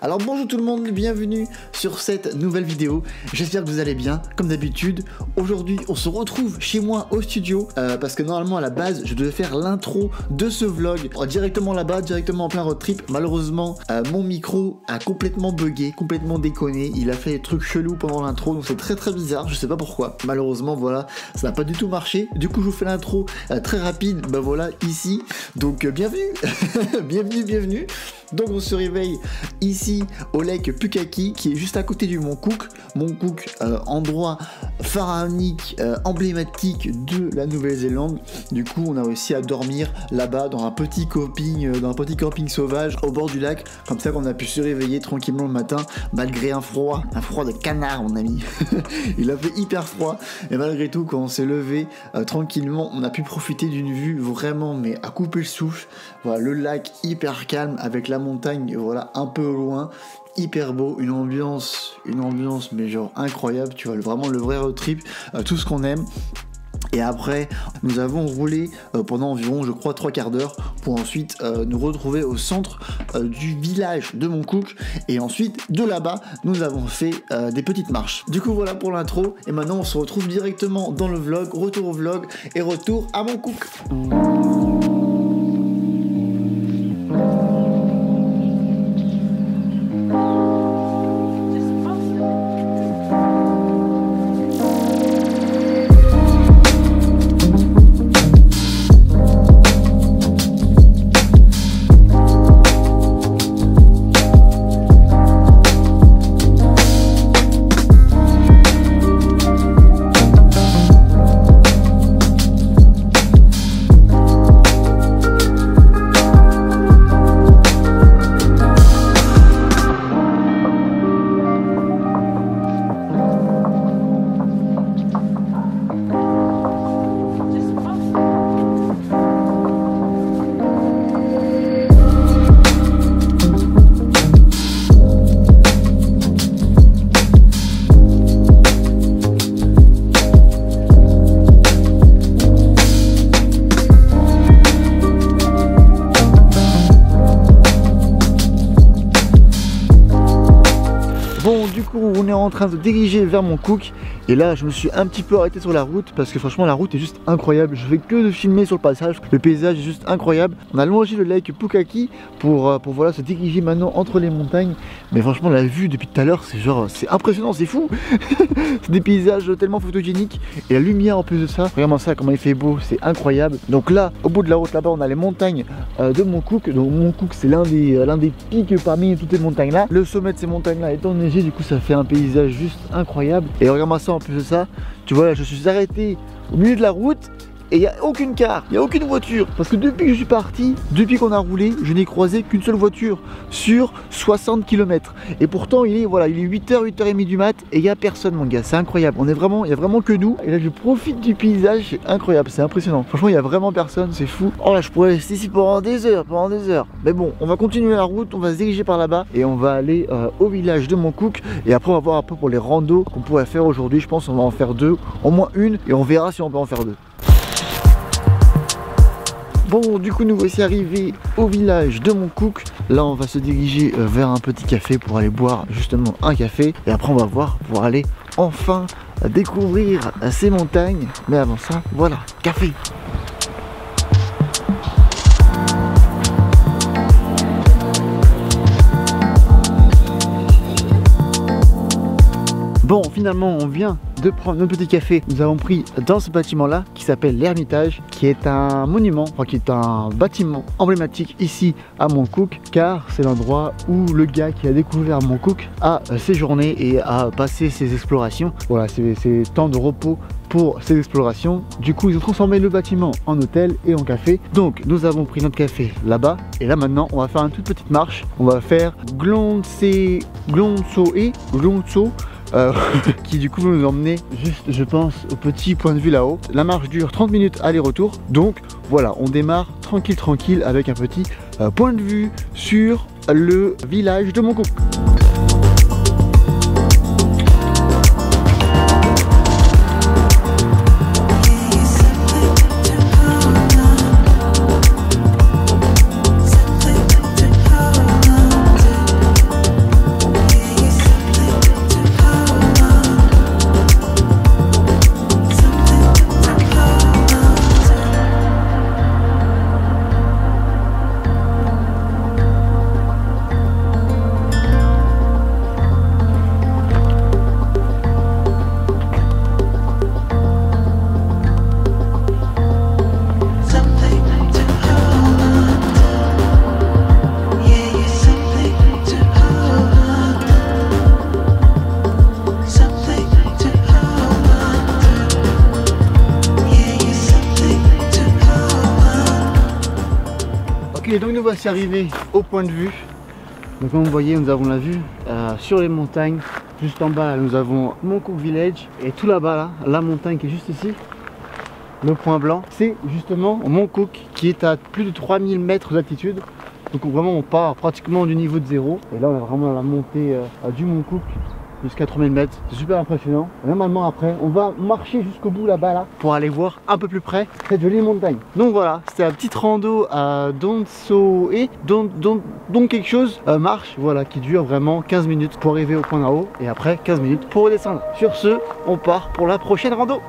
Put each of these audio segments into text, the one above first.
Alors bonjour tout le monde, bienvenue sur cette nouvelle vidéo, j'espère que vous allez bien, comme d'habitude. Aujourd'hui on se retrouve chez moi au studio, parce que normalement à la base je devais faire l'intro de ce vlog directement là-bas, directement en plein road trip. Malheureusement mon micro a complètement bugué, complètement déconné, il a fait des trucs chelous pendant l'intro, donc c'est très bizarre, je sais pas pourquoi. Malheureusement voilà, ça n'a pas du tout marché, du coup je vous fais l'intro très rapide, bah voilà, ici, donc bienvenue, bienvenue. Donc on se réveille ici au lac Pukaki qui est juste à côté du Mont Cook. Mont Cook, endroit pharaonique, emblématique de la Nouvelle-Zélande. Du coup on a réussi à dormir là-bas dans un petit camping sauvage au bord du lac. Comme ça qu'on a pu se réveiller tranquillement le matin malgré un froid de canard mon ami. Il a fait hyper froid et malgré tout quand on s'est levé tranquillement on a pu profiter d'une vue vraiment mais à couper le souffle. Voilà, le lac hyper calme avec la montagne, voilà, un peu au loin, hyper beau, une ambiance mais genre incroyable, tu vois, vraiment le vrai road trip, tout ce qu'on aime. Et après, nous avons roulé pendant environ, je crois, 3 quarts d'heure pour ensuite nous retrouver au centre du village de Mont Cook. Et ensuite, de là-bas, nous avons fait des petites marches. Du coup, voilà pour l'intro. Et maintenant, on se retrouve directement dans le vlog, retour au vlog et retour à Mont Cook. Bon, du coup, on est en train de diriger vers Mont Cook. Et là, je me suis un petit peu arrêté sur la route parce que franchement, la route est juste incroyable. Je fais que de filmer sur le passage. Le paysage est juste incroyable. On a longé le lac Pukaki pour voilà, se diriger maintenant entre les montagnes. Mais franchement, la vue depuis tout à l'heure, c'est genre, c'est impressionnant, c'est fou. C'est des paysages tellement photogéniques. Et la lumière en plus de ça, regarde ça, comment il fait beau, c'est incroyable. Donc là, au bout de la route là-bas, on a les montagnes de Mont Cook. Donc Mont Cook, c'est l'un des pics parmi toutes les montagnes là. Le sommet de ces montagnes là est enneigé, du coup, ça fait un paysage juste incroyable. Et regarde ça en plus de ça, tu vois là, je suis arrêté au milieu de la route et il n'y a aucune car, il n'y a aucune voiture. Parce que depuis que je suis parti, depuis qu'on a roulé, je n'ai croisé qu'une seule voiture sur 60 km. Et pourtant il est 8h, 8h30 du mat et il n'y a personne mon gars, c'est incroyable. Il n'y a vraiment que nous. Et là je profite du paysage, c'est incroyable, c'est impressionnant. Franchement il n'y a vraiment personne, c'est fou. Oh là je pourrais rester ici pendant des heures. Mais bon, on va continuer la route, on va se diriger par là-bas et on va aller au village de Mont Cook. Et après on va voir un peu pour les randos qu'on pourrait faire aujourd'hui. Je pense qu'on va en faire 2, au moins une, et on verra si on peut en faire 2. Bon, du coup nous voici arrivés au village de Mont Cook. Là on va se diriger vers un petit café pour aller boire justement un café. Et après on va voir pour aller enfin découvrir ces montagnes. Mais avant ça, voilà, café. Bon, finalement on vient de prendre notre petit café. Nous avons pris dans ce bâtiment là qui s'appelle l'Ermitage, qui est un monument, enfin qui est un bâtiment emblématique ici à Mont Cook, car c'est l'endroit où le gars qui a découvert Mont Cook a séjourné et a passé ses explorations. Voilà, c'est temps de repos pour ces explorations. Du coup ils ont transformé le bâtiment en hôtel et en café. Donc nous avons pris notre café là-bas et là maintenant on va faire une toute petite marche. On va faire Glonso qui du coup va nous emmener juste, je pense, au petit point de vue là-haut. La marche dure 30 minutes aller-retour. Donc voilà, on démarre tranquille avec un petit point de vue sur le village de Mont Cook. voici arrivés au point de vue. Donc comme vous voyez, nous avons la vue sur les montagnes. Juste en bas, là, nous avons Moncook Village. Et tout là-bas, là, la montagne qui est juste ici, le point blanc, c'est justement Moncook qui est à plus de 3000 mètres d'altitude. Donc vraiment on part pratiquement du niveau de zéro. Et là on a vraiment la montée du Moncook jusqu'à 3000 mètres. C'est super impressionnant. Et normalement après on va marcher jusqu'au bout là-bas là pour aller voir un peu plus près cette jolie montagne. Donc voilà, c'était la petite rando à Donsoe, donc quelque chose marche, voilà, qui dure vraiment 15 minutes pour arriver au point d'en haut et après 15 minutes pour redescendre. Sur ce, on part pour la prochaine rando.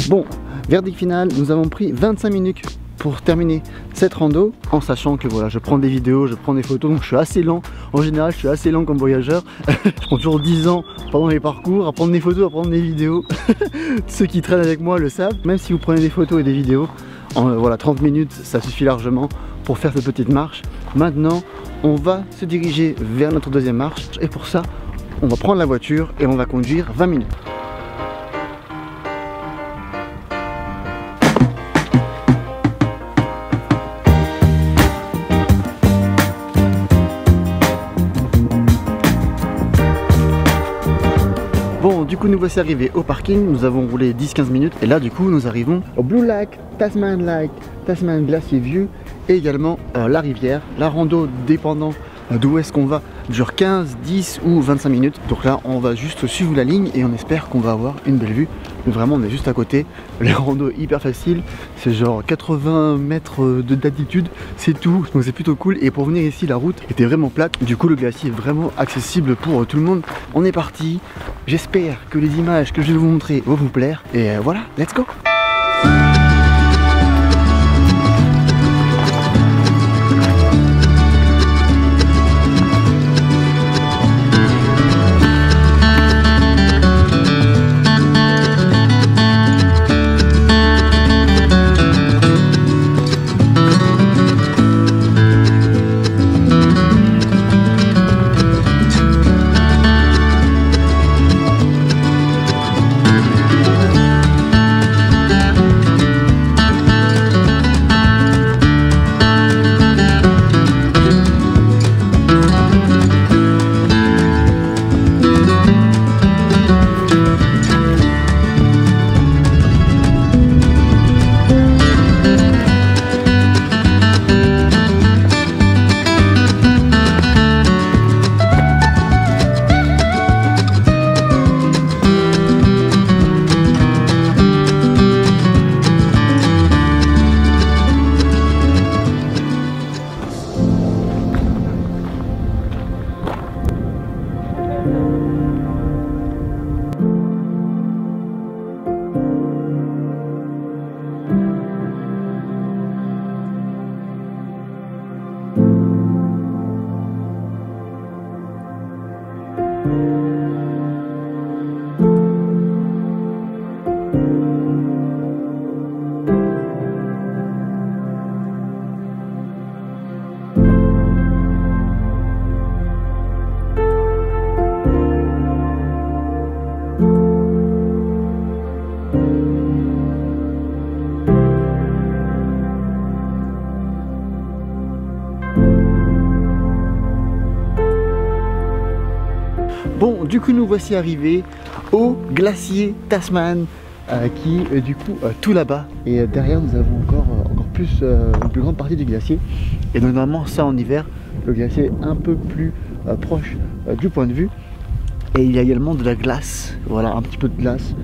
Bon, verdict final, nous avons pris 25 minutes pour terminer cette rando, en sachant que voilà, je prends des vidéos, je prends des photos, donc je suis assez lent. En général, je suis assez lent comme voyageur. Je prends toujours 10 ans pendant les parcours, à prendre des photos, à prendre des vidéos. Ceux qui traînent avec moi le savent. Même si vous prenez des photos et des vidéos, voilà, 30 minutes, ça suffit largement pour faire cette petite marche. Maintenant, on va se diriger vers notre deuxième marche. Et pour ça, on va prendre la voiture et on va conduire 20 minutes. Bon, du coup nous voici arrivés au parking, nous avons roulé 10-15 minutes et là du coup nous arrivons au Blue Lake, Tasman Glacier View et également la rivière. La rando, dépendant d'où est-ce qu'on va, dure 15, 10 ou 25 minutes. Donc là on va juste suivre la ligne et on espère qu'on va avoir une belle vue. Mais vraiment on est juste à côté, les randos hyper faciles, c'est genre 80 mètres d'altitude, c'est tout, donc c'est plutôt cool. Et pour venir ici la route était vraiment plate, du coup le glacier est vraiment accessible pour tout le monde. On est parti, j'espère que les images que je vais vous montrer vont vous plaire et voilà, let's go. Bon, du coup nous voici arrivés au glacier Tasman qui est du coup tout là-bas. Et derrière nous avons encore plus une plus grande partie du glacier. Et donc normalement ça en hiver, le glacier est un peu plus proche du point de vue. Et il y a également de la glace, voilà, un petit peu de glace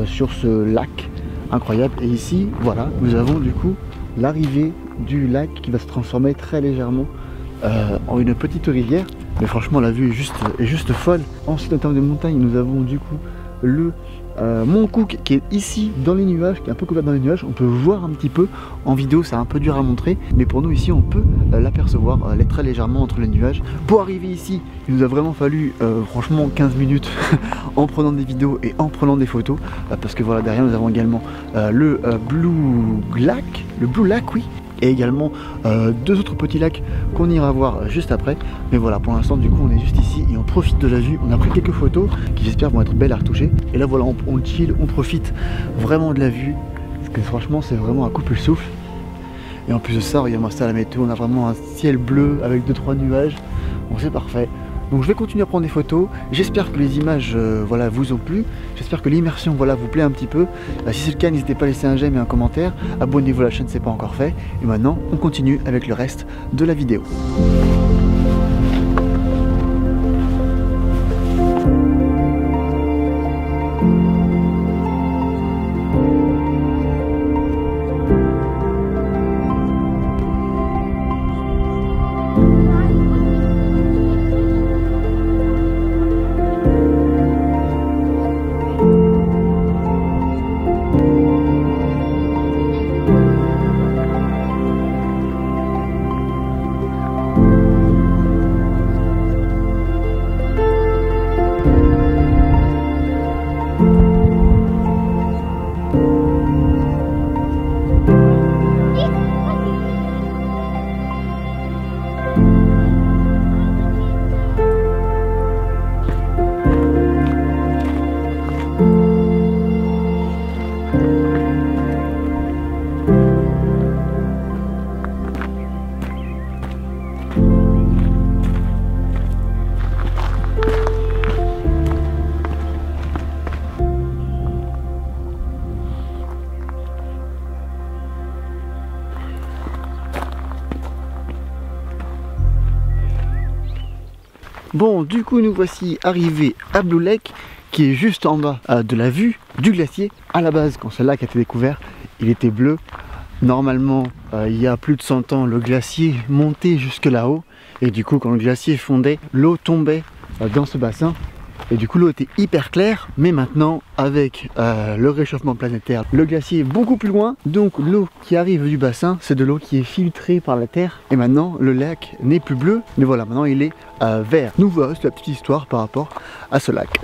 sur ce lac incroyable. Et ici, voilà, nous avons du coup l'arrivée du lac qui va se transformer très légèrement en une petite rivière. Mais franchement la vue est juste folle. Ensuite en termes de montagne nous avons du coup Mont Cook qui est ici dans les nuages, qui est un peu couvert dans les nuages. On peut voir un petit peu en vidéo, c'est un peu dur à montrer, mais pour nous ici on peut l'apercevoir, elle est très légèrement entre les nuages. Pour arriver ici, il nous a vraiment fallu franchement 15 minutes en prenant des vidéos et en prenant des photos, parce que voilà, derrière nous avons également le Blue Lac, oui, et également deux autres petits lacs qu'on ira voir juste après. Mais voilà, pour l'instant du coup on est juste ici et on profite de la vue. On a pris quelques photos qui j'espère vont être belles à retoucher, et là voilà, on chill, on profite vraiment de la vue, parce que franchement c'est vraiment un coupe le souffle. Et en plus de ça, regardez-moi ça, la météo, on a vraiment un ciel bleu avec 2-3 nuages, bon c'est parfait. Donc je vais continuer à prendre des photos, j'espère que les images voilà, vous ont plu, j'espère que l'immersion voilà, vous plaît un petit peu. Si c'est le cas, n'hésitez pas à laisser un j'aime et un commentaire, abonnez-vous à la chaîne si ce n'est pas encore fait. Et maintenant, on continue avec le reste de la vidéo. Bon, du coup nous voici arrivés à Blue Lake, qui est juste en bas de la vue du glacier. À la base, quand ce lac a été découvert, il était bleu. Normalement, il y a plus de 100 ans, le glacier montait jusque là-haut, et du coup quand le glacier fondait, l'eau tombait dans ce bassin. Et du coup l'eau était hyper claire, mais maintenant avec le réchauffement planétaire, le glacier est beaucoup plus loin, donc l'eau qui arrive du bassin, c'est de l'eau qui est filtrée par la terre, et maintenant le lac n'est plus bleu, mais voilà, maintenant il est vert. Donc voilà, c'est la petite histoire par rapport à ce lac.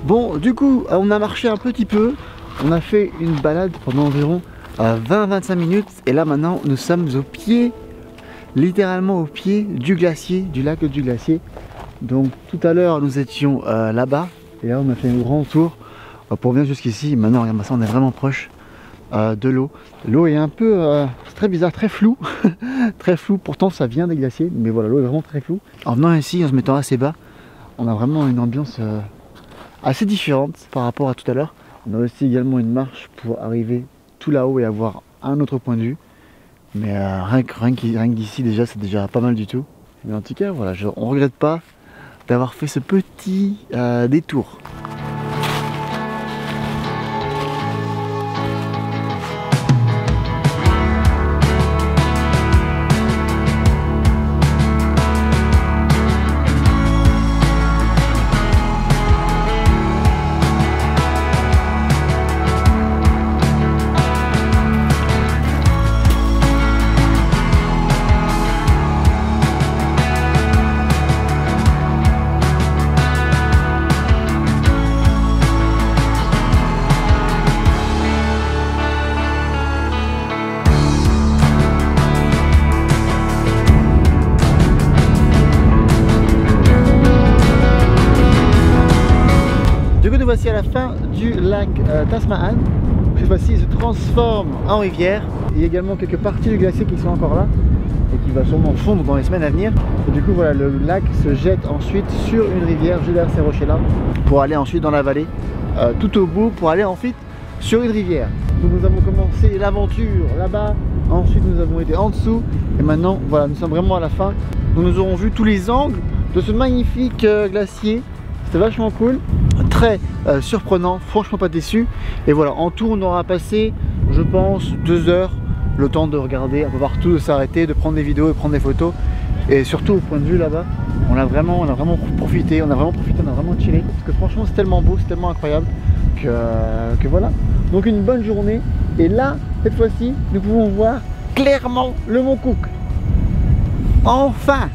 Bon, du coup, on a marché un petit peu, on a fait une balade pendant environ 20-25 minutes, et là maintenant nous sommes au pied, littéralement au pied du glacier, du lac du glacier. Donc tout à l'heure nous étions là-bas, et là on a fait un grand tour pour venir jusqu'ici. Maintenant regarde ça, on est vraiment proche de l'eau. L'eau est un peu, c'est très bizarre, très floue, très floue, pourtant ça vient des glaciers, mais voilà, l'eau est vraiment très floue. En venant ici, en se mettant assez bas, on a vraiment une ambiance assez différente par rapport à tout à l'heure. On a aussi également une marche pour arriver tout là-haut et avoir un autre point de vue. Mais rien que d'ici déjà, c'est déjà pas mal du tout. Mais en tout cas, voilà, on regrette pas d'avoir fait ce petit détour. Voici à la fin du lac Tasman. Cette fois-ci, il se transforme en rivière. Il y a également quelques parties du glacier qui sont encore là et qui va sûrement fondre dans les semaines à venir. Et du coup, voilà, le lac se jette ensuite sur une rivière juste derrière ces rochers-là pour aller ensuite dans la vallée, tout au bout, pour aller ensuite sur une rivière. Donc nous avons commencé l'aventure là-bas. Ensuite, nous avons été en dessous et maintenant, voilà, nous sommes vraiment à la fin. Donc nous aurons vu tous les angles de ce magnifique glacier. C'était vachement cool, très surprenant, franchement pas déçu. Et voilà, en tout on aura passé, je pense, 2 heures, le temps de regarder un peu partout, de s'arrêter, de prendre des vidéos et prendre des photos. Et surtout au point de vue là-bas, on a vraiment profité, on a vraiment chillé. Parce que franchement c'est tellement beau, c'est tellement incroyable que voilà. Donc une bonne journée. Et là, cette fois-ci, nous pouvons voir clairement le Mont Cook. Enfin!